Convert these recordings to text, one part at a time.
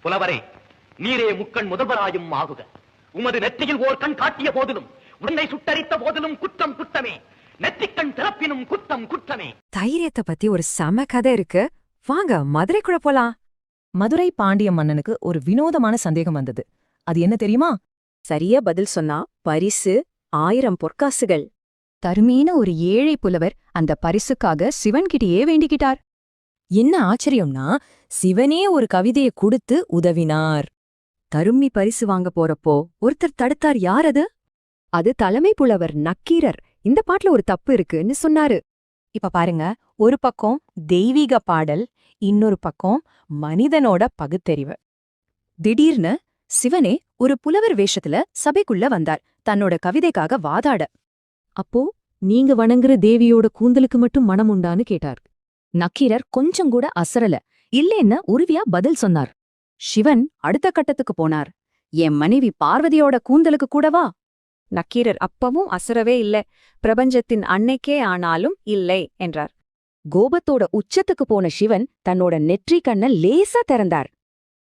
புலவரே, நீரே முக்கண் முதல்வராயும் ஆகுக. உமது நெற்றியில் ஓர் கண் காட்டிய போதிலும், உன்னை சுட்டரித்த போதிலும் குற்றம் குற்றமே. நெற்றிக்கண் திறப்பினும் குற்றம் குற்றமே. தைரியத்தை பத்தி ஒரு செம கதை இருக்கு. வாங்க மதுரைக்குள்ள போலாம். மதுரை பாண்டிய மன்னனுக்கு ஒரு வினோதமான சந்தேகம் வந்தது. அது என்ன தெரியுமா? சரியா பதில் சொன்னா பரிசு 1000 பொற்காசுகள். தருமீன ஒரு ஏழை புலவர் அந்த பரிசுக்காக சிவன்கிட்டயே வேண்டிக்கிட்டார். என்ன ஆச்சரியம்னா, சிவனே ஒரு கவிதையை கொடுத்து உதவினார். தருமி பரிசு வாங்க போறப்போ ஒருத்தர் தடுத்தார். யார் அது? அது தலைமை புலவர் நக்கீரர். இந்த பாட்டுல ஒரு தப்பு இருக்குன்னு சொன்னாரு. இப்ப பாருங்க, ஒரு பக்கம் தெய்வீக பாடல், இன்னொரு பக்கம் மனிதனோட பகுத்தறிவு. திடீர்னு சிவனே ஒரு புலவர் வேஷத்துல சபைக்குள்ள வந்தார், தன்னோட கவிதைக்காக வாதாட. அப்போ நீங்க வணங்குற தேவியோட கூந்தலுக்கு மட்டும் மனம் உண்டான்னு கேட்டார். நக்கீரர் கொஞ்சம் கூட அசரல, இல்லேன்னு உறுதியா பதில் சொன்னார். சிவன் அடுத்த கட்டத்துக்கு போனார். என் மனைவி பார்வதியோட கூந்தலுக்கு கூடவா? நக்கீரர் அப்பவும் அசரவே இல்ல. பிரபஞ்சத்தின் அன்னைக்கே ஆனாலும் இல்லை என்றார். கோபத்தோட உச்சத்துக்கு போன சிவன் தன்னோட நெற்றி கண்ண லேசா திறந்தார்.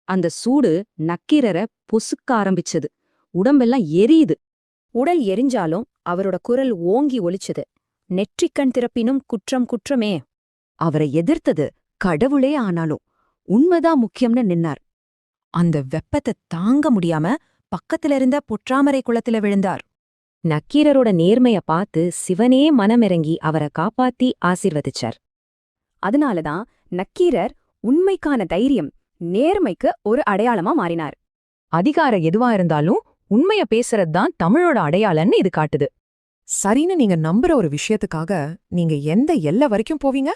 அந்த சூடு நக்கீரரை பொசுக்க ஆரம்பிச்சது. உடம்பெல்லாம் எரியுது. உடல் எரிஞ்சாலும் அவரோட குரல் ஓங்கி ஒலிச்சது. நெற்றிக்கண் திறப்பினும் குற்றம் குற்றமே. அவரை எதிர்த்தது கடவுளே ஆனாலும் உண்மைதான் முக்கியம்னு நின்னார். அந்த வெப்பத்தை தாங்க முடியாம பக்கத்துல இருந்த பொற்றாமரை குளத்துல விழுந்தார். நக்கீரரோட நேர்மைய பார்த்து சிவனே மனமிறங்கி அவரை காப்பாத்தி ஆசீர்வதிச்சார். அதனாலதான் நக்கீரர் உண்மைக்கான தைரியம், நேர்மைக்கு ஒரு அடையாளமா மாறினார். அதிகாரம் எதுவா இருந்தாலும் உண்மைய பேசுறதுதான் தமிழோட அடையாளன்னு இது காட்டுது. சரின்னு நீங்க நம்புற ஒரு விஷயத்துக்காக நீங்க எந்த எல்லை வரைக்கும் போவீங்க?